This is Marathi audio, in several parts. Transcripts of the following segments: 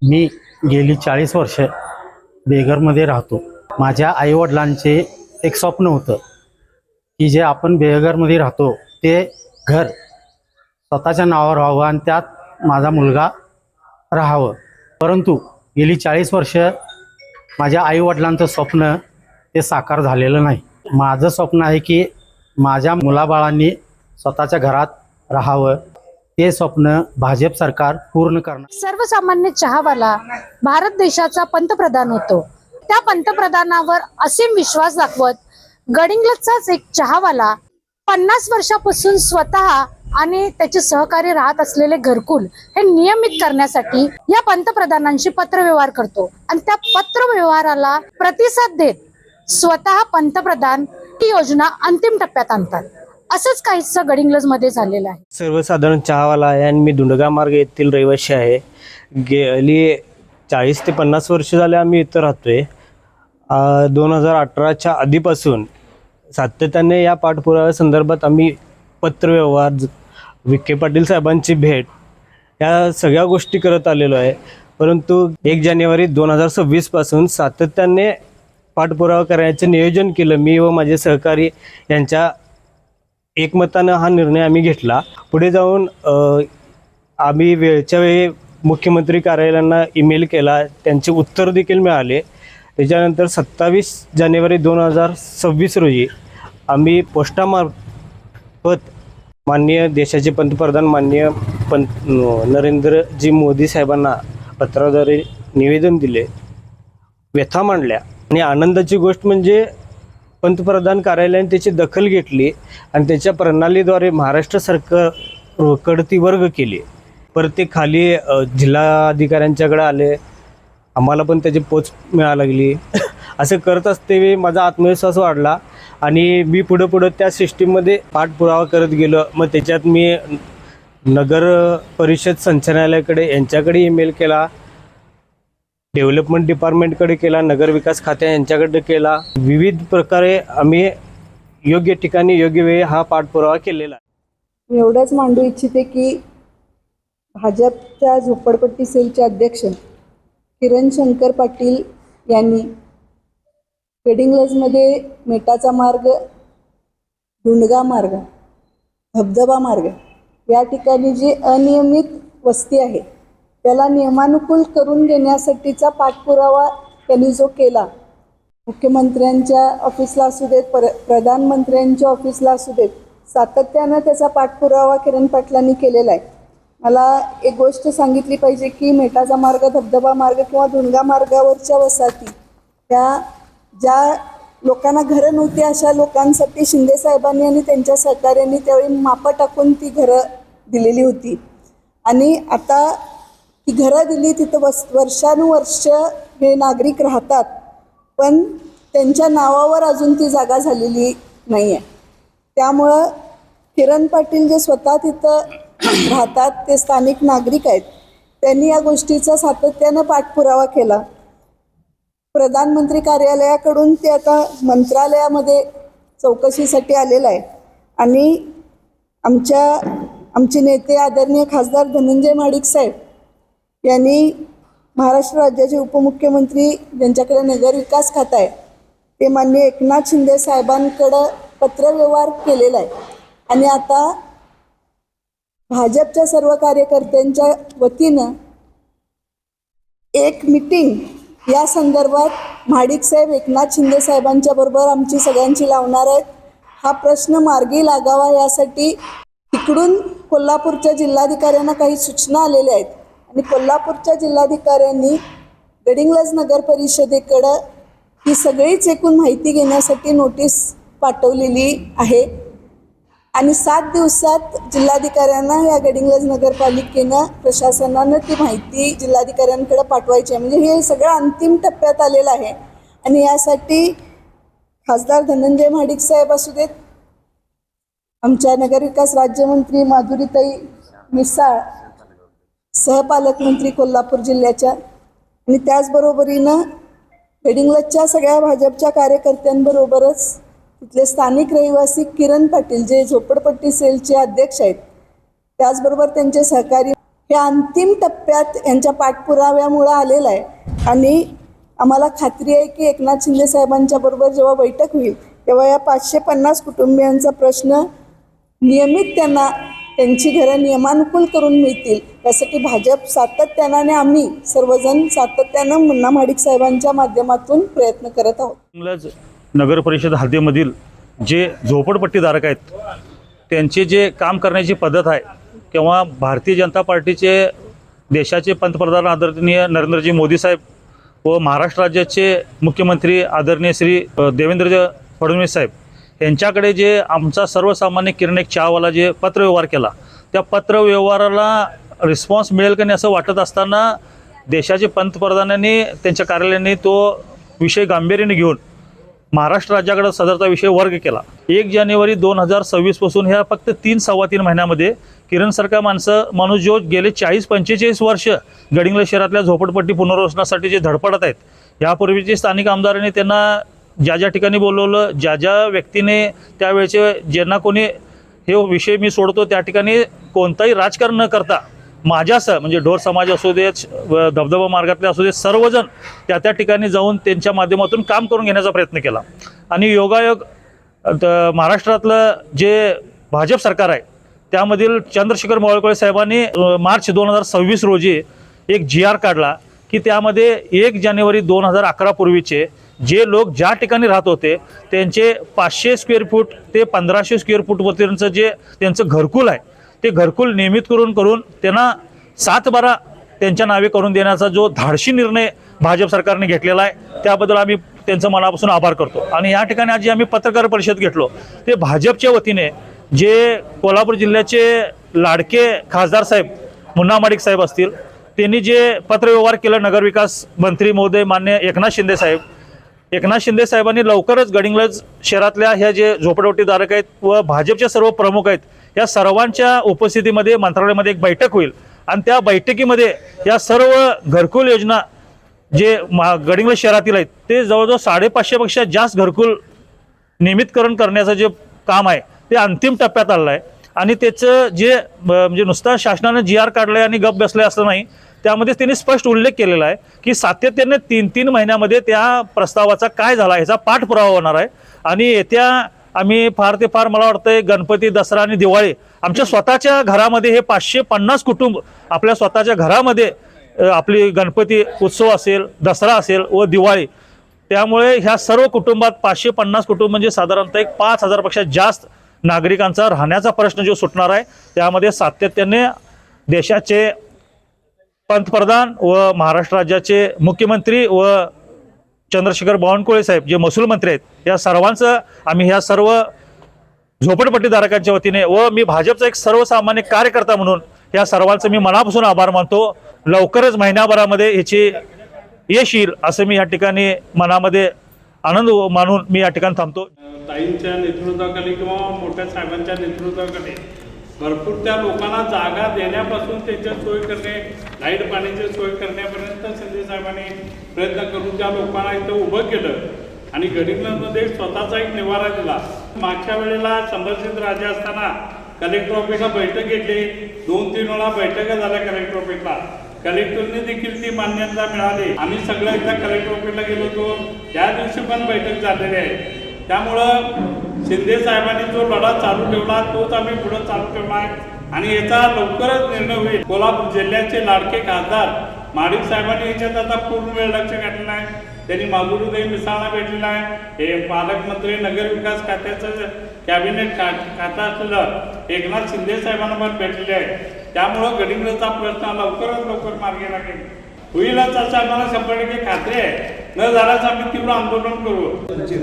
मी गेली 40 वर्ष बेघरमध्ये राहतो. माझ्या आईवडिलांचे एक स्वप्न होतं की जे आपण बेघरमध्ये राहतो ते घर स्वतःच्या नावावर व्हावं आणि त्यात माझा मुलगा राहावं. परंतु गेली 40 वर्ष माझ्या आईवडिलांचं स्वप्न ते साकार झालेलं नाही. माझं स्वप्न आहे की माझ्या मुलाबाळांनी स्वतःच्या घरात राहावं. ते स्वप्न भाजप सरकार पूर्ण करणार. सर्वसामान्य चहावाला भारत देशाचा पंतप्रधान होतो. त्या पंतप्रधानावर असीम विश्वास दाखवत गडिंग्लजचाच एक चहावाला 50 वर्षापासून स्वतः आणि त्याचे सहकारी राहत असलेले घरकुल हे नियमित करण्यासाठी या पंतप्रधानांशी पत्रव्यवहार करतो आणि त्या पत्रव्यवहाराला प्रतिसाद देत स्वतः पंतप्रधान ही योजना अंतिम टप्प्यात आणतात. असंच काहीसं गडिंग्लज मध्ये झालेलं आहे. सर्वसाधारण चहावाला आहे आणि मी धुंडगा मार्ग येथील रहिवासी आहे. गेली 40 ते 50 वर्ष झाले आम्ही इथं राहतोय. 2018च्या आधीपासून सातत्याने या पाठपुराव्यासंदर्भात आम्ही पत्रव्यवहार, विखे पाटील साहेबांची भेट, या सगळ्या गोष्टी करत आलेलो आहे. परंतु 1 जानेवारी 2026 पासून सातत्याने पाठपुरावा करण्याचे नियोजन केलं. मी व माझे सहकारी यांच्या एकमतानं हा निर्णय आम्ही घेतला. पुढे जाऊन आम्ही वेळच्या वेळी मुख्यमंत्री कार्यालयांना ईमेल केला, त्यांचे उत्तर देखील मिळाले. त्याच्यानंतर 27 जानेवारी 2026 रोजी आम्ही पोस्टामार्फत माननीय देशाचे पंतप्रधान माननीय नरेंद्रजी मोदी साहेबांना पत्राद्वारे निवेदन दिले, व्यथा मांडल्या. आणि आनंदाची गोष्ट म्हणजे पंतप्रधान कार्यालयाने त्याची दखल घेतली आणि त्याच्या प्रणालीद्वारे महाराष्ट्र सरकारकडे ती वर्ग केली. परत ते खाली जिल्हाधिकाऱ्यांच्याकडे आले, आम्हाला पण त्याची पोच मिळायला लागली. असं करत असते माझा आत्मविश्वास वाढला आणि मी पुढं त्या सिस्टीममध्ये पाठपुरावा करत गेलो. मग त्याच्यात मी नगर परिषद संचालनालयाकडे यांच्याकडे ईमेल केला, डेव्हलपमेंट डिपार्टमेंटकडे केला, नगर विकास खात्या यांच्याकडे केला. विविध प्रकारे आम्ही योग्य ठिकाणी योग्य वेळी हा पाठपुरावा केलेला आहे. मी एवढंच मांडू इच्छिते की भाजपच्या झोपडपट्टी सेलचे अध्यक्ष किरण शंकर पाटील यांनी गडिंग्लजमध्ये मेटाचा मार्ग, धुंडगा मार्ग, धबधबा मार्ग या ठिकाणी जी अनियमित वस्ती आहे त्याला नियमानुकूल करून देण्यासाठीचा पाठपुरावा त्यांनी जो केला, मुख्यमंत्र्यांच्या ऑफिसला असू देत, प्रधानमंत्र्यांच्या ऑफिसला असू देत, सातत्यानं त्याचा पाठपुरावा किरण पाटलांनी केलेला आहे. मला एक गोष्ट सांगितली पाहिजे की मेटाचा मार्ग, धबधबा मार्ग किंवा धुंडगा मार्गावरच्या वसाहती त्या ज्या लोकांना घरं नव्हती अशा लोकांसाठी शिंदे साहेबांनी आणि त्यांच्या सहकार्यांनी त्यावेळी मापं टाकून ती घरं दिलेली होती. आणि आता ती घरं दिली, तिथं वर्षानुवर्ष हे नागरिक राहतात, पण त्यांच्या नावावर अजून ती जागा झालेली नाही आहे. त्यामुळं किरण पाटील जे स्वतः तिथं राहतात ते स्थानिक नागरिक आहेत, त्यांनी या गोष्टीचा सातत्यानं पाठपुरावा केला. प्रधानमंत्री कार्यालयाकडून ते आता मंत्रालयामध्ये चौकशीसाठी आलेलं आहे. आणि आमचे नेते आदरणीय खासदार धनंजय महाडिक साहेब यांनी महाराष्ट्र राज्याचे उपमुख्यमंत्री ज्यांच्याकडे नगर विकास खाता आहे ते माननीय एकनाथ शिंदे साहेबांकडं पत्रव्यवहार केलेला आहे. आणि आता भाजपच्या सर्व कार्यकर्त्यांच्या वतीनं एक मीटिंग या संदर्भात महाडिक साहेब एकनाथ शिंदे साहेबांच्या बरोबर आमची सगळ्यांची लावणार आहेत. हा प्रश्न मार्गी लागावा यासाठी तिकडून कोल्हापूरच्या जिल्हाधिकाऱ्यांना काही सूचना आलेल्या आहेत आणि कोल्हापूरच्या जिल्हाधिकाऱ्यांनी गडिंग्लज नगर परिषदेकडं ही सगळीच एकूण माहिती घेण्यासाठी नोटीस पाठवलेली आहे. आणि 7 दिवसात जिल्हाधिकाऱ्यांना या गडिंग्लज नगरपालिकेनं, प्रशासनानं ती माहिती जिल्हाधिकाऱ्यांकडे पाठवायची आहे. म्हणजे हे सगळं अंतिम टप्प्यात आलेलं आहे. आणि यासाठी खासदार धनंजय महाडिक साहेब असू देत, आमच्या नगरविकास राज्यमंत्री माधुरीताई मिसाळ, सहपालकमंत्री कोल्हापूर जिल्ह्याच्या, आणि त्याचबरोबरीनं गडिंग्लजच्या सगळ्या भाजपच्या कार्यकर्त्यांबरोबरच तिथले स्थानिक रहिवासी किरण पाटील जे झोपडपट्टी सेलचे अध्यक्ष आहेत, त्याचबरोबर त्यांचे सहकारी हे अंतिम टप्प्यात यांच्या पाठपुराव्यामुळं आलेलं आहे आणि आम्हाला खात्री आहे की एकनाथ शिंदे साहेबांच्या बरोबर जेव्हा बैठक होईल तेव्हा या 550 कुटुंबियांचा प्रश्न नियमित त्यांना त्यांची घरं नियमानुकूल करून मिळतील यासाठी भाजप सातत्यानं आणि आम्ही सर्वजण सातत्यानं मुन्ना महाडिक साहेबांच्या माध्यमातून प्रयत्न करत आहोत. नगर परिषद हद्दीमधील जे झोपडपट्टीधारक आहेत त्यांचे जे काम करण्याची पद्धत आहे किंवा भारतीय जनता पार्टीचे देशाचे पंतप्रधान आदरणीय नरेंद्रजी मोदी साहेब व महाराष्ट्र राज्याचे मुख्यमंत्री आदरणीय श्री देवेंद्र फडणवीस साहेब यांच्याकडे जे आमचा सर्वसामान्य किरण एक चहावाला जे पत्रव्यवहार केला त्या पत्रव्यवहाराला रिस्पॉन्स मिळेल का नाही असं वाटत असताना देशाचे पंतप्रधानांनी त्यांच्या कार्यालयाने तो विषय गांभीर्याने घेऊन महाराष्ट्र राज्याकडे सदरचा विषय वर्ग केला. 1 जानेवारी 2026 पासून ह्या फक्त 3-3.25 महिन्यामध्ये किरणसारखा माणूस जो गेले 40-45 वर्ष गडिंग्लज शहरातल्या झोपडपट्टी पुनर्वसनासाठी जे धडपडत आहेत यापूर्वीचे स्थानिक आमदारांनी त्यांना ज्या ज्या ठिकाणी बोलवलं ज्या ज्या व्यक्तीने त्यावेळेचे ज्यांना कोणी हे विषय मी सोडतो त्या ठिकाणी कोणताही राजकारण न करता माझ्यासह म्हणजे ढोर समाज असू देत धबधबा मार्गातले असू देत सर्वजण त्या ठिकाणी जाऊन त्यांच्या माध्यमातून काम करून घेण्याचा प्रयत्न केला आणि योगायोग महाराष्ट्रातलं जे भाजप सरकार आहे त्यामधील चंद्रशेखर बावनकुळे साहेबांनी मार्च 2026 रोजी एक GR काढला की त्यामध्ये 1 जानेवारी 2011 पूर्वीचे जे लोक ज्या ठिकाणी राहत होते त्यांचे 500 स्क्वेअर फूट ते 1500 स्क्वेअर फूटपर्यंतचं जे त्यांचं घरकुल आहे ते घरकुल नियमित करून त्यांना 7-12 त्यांच्या नावे करून देण्याचा जो धाडसी निर्णय भाजप सरकारने घेतलेला आहे त्याबद्दल आम्ही त्यांचं मनापासून आभार करतो. आणि या ठिकाणी आज जे आम्ही पत्रकार परिषद घेतलो ते भाजपच्या वतीने जे कोल्हापूर जिल्ह्याचे लाडके खासदार साहेब मुन्ना महाडिक साहेब असतील त्यांनी जे पत्रव्यवहार केला नगरविकास मंत्री महोदय मान्य एकनाथ शिंदे साहेबांनी लवकरच गडिंग्लज शहरातल्या ह्या जे झोपडपट्टीधारक आहेत व भाजपचे सर्व प्रमुख आहेत या सर्वांच्या उपस्थितीमध्ये मंत्रालयामध्ये एक बैठक होईल आणि त्या बैठकीमध्ये या सर्व घरकुल योजना जे गडिंग्लज शहरातील आहेत ते जवळजवळ 550 पेक्षा जास्त घरकुल नियमितकरण करण्याचं जे काम आहे ते अंतिम टप्प्यात आलेलं आहे आणि त्याचं जे म्हणजे नुसतं शासनानं GR काढलं आहे आणि गप बसलं असं नाही त्यामध्ये त्यांनी स्पष्ट उल्लेख केलेला आहे की सातत्याने 3-3 महिन्यामध्ये त्या प्रस्तावाचा काय झाला ह्याचा पाठपुरावा होणार आहे आणि येत्या आम्ही फार ते फार मला वाटतंय गणपती दसरा आणि दिवाळी आमच्या स्वतःच्या घरामध्ये हे 550 कुटुंब आपल्या स्वतःच्या घरामध्ये आपली गणपती उत्सव असेल दसरा असेल व दिवाळी त्यामुळे ह्या सर्व कुटुंबात 550 कुटुंब म्हणजे साधारणतः एक 5000 पेक्षा जास्त नागरिकांचा राहण्याचा प्रश्न जो सुटणार आहे त्यामध्ये सातत्याने देशाचे पंतप्रधान व महाराष्ट्र राज्याचे मुख्यमंत्री व चंद्रशेखर बावनकुळे साहेब जे महसूल मंत्री आहेत या सर्वांचं आम्ही ह्या सर्व झोपडपट्टीधारकांच्या वतीने व मी भाजपचा एक सर्वसामान्य कार्यकर्ता म्हणून या सर्वांचं मी मनापासून आभार मानतो. लवकरच महिन्याभरामध्ये ह्याची यश येईल असं मी या ठिकाणी मनामध्ये आनंद मानून मी या ठिकाणी थांबतो. ताईंच्या नेतृत्वाखाली किंवा मोठ्या साहेबांच्या नेतृत्वाखाली भरपूर त्या लोकांना जागा देण्यापासून त्यांच्या सोय करणे लाईट पाण्याची सोय करण्यापर्यंत शिंदे साहेबांनी प्रयत्न करून त्या लोकांना इथं उभं केलं आणि गडिंग्लजमध्ये स्वतःचा एक निवारा दिला. मागच्या वेळेला संभाजीत राजे असताना कलेक्टर ऑफिसला बैठक घेतली 2-3 वेळा बैठका झाल्या कलेक्टर ऑफिसला कलेक्टरने देखील ती मान्यता मिळाली. आम्ही सगळं एकदा कलेक्टर ऑफिसला गेलो होतो त्या दिवशी पण बैठक झालेली आहे. त्यामुळं शिंदे साहेबांनी जो लढा चालू ठेवला तोच आम्ही पुढे चालू ठेवला आहे आणि याचा लवकरच निर्णय होईल. कोल्हापूर जिल्ह्याचे लाडके खासदार महाडिक साहेबांनी याच्यात आता पूर्ण वेळ लक्ष घातलेला आहे. त्यांनी माधुरीताई मिसाळला भेटलेला आहे. हे पालकमंत्री नगरविकास खात्याचं कॅबिनेट खातं असलेलं एकनाथ शिंदे साहेबांना पण भेटलेले आहे. त्यामुळं गडिंग्लजचा प्रश्न लवकरात लवकर मार्गी लागेल होईलच असं आम्हाला 100% खात्री आहे. न झाल्यास आम्ही तीव्र आंदोलन करू.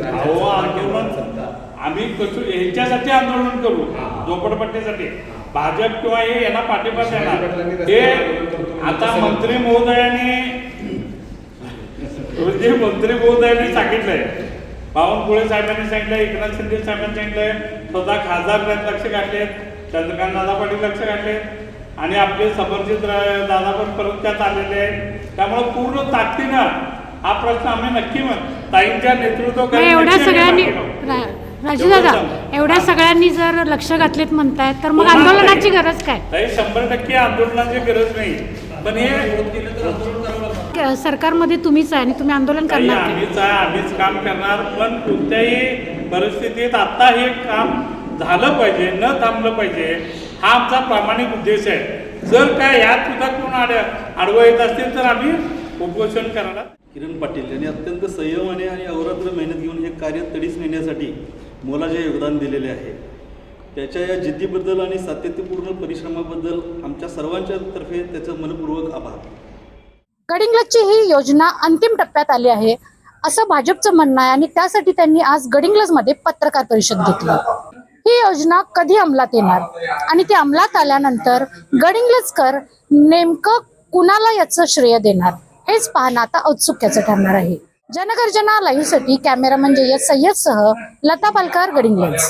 अहो आंदोलन आम्ही कसं ह्याच्यासाठी आंदोलन करू झोपडपट्टीसाठी भाजप किंवा हे यांना पाठिंबा देणार. हे आता मंत्री महोदयांनी सांगितलंय बावनकुळे साहेबांनी सांगितलं एकनाथ शिंदे साहेबांनी सांगितलंय स्वतः खासदार लक्ष घातलेत चंद्रकांत दादा पाटील लक्ष घातलेत आणि आपले समर्जित दादा पण परत त्यात आलेले आहेत. त्यामुळे पूर्ण ताकदीनं हा प्रश्न आम्ही नक्की ताईंच्या नेतृत्वाखाली एवढ्या सगळ्यांनी राजूदादा, एवढ्या सगळ्यांनी जर लक्ष घातलेत म्हणतायत तर मग आंदोलनाची गरज काय? ताई 100% आंदोलनाची गरज नाही, पण हे सरकारमध्ये तुम्हीच आहे आणि तुम्ही आंदोलन ताई करणार काय? आम्हीच आहे, आम्हीच काम करणार, पण कोणत्याही परिस्थितीत आता हे काम झालं पाहिजे, न थांबलं पाहिजे, हा आमचा प्रामाणिक उद्देश आहे. जर काय यात सुद्धा कोण आडवं येत असतील तर आम्ही उपोषण करणार. किरण पाटील यांनी अत्यंत संयमाने आणि अहोरात्र मेहनत घेऊन हे कार्य तडीस नेण्यासाठी मोलाचे योगदान दिलेले आहे. त्याच्या या जिद्दीबद्दल आणि सातत्यपूर्ण परिश्रमाबद्दल आमच्या सर्वांच्या तर्फे त्याचं मनपूर्वक आभार. गडिंग्लजची ही योजना अंतिम टप्प्यात आली आहे असं भाजपचं म्हणणं आहे आणि त्यासाठी त्यांनी आज गडिंग्लजमध्ये पत्रकार परिषद घेतली. ही योजना कधी अंमलात येणार आणि ती अंमलात आल्यानंतर गडिंग्लजकर नेमकं कुणाला याचं श्रेय देणार हेच पाहणं आता औत्सुक्याचं ठरणार आहे. जनगर्जना लाईव्हसाठी कॅमेरामन जय्यद सय्यदसह लता पालकर, गडिंग्लज.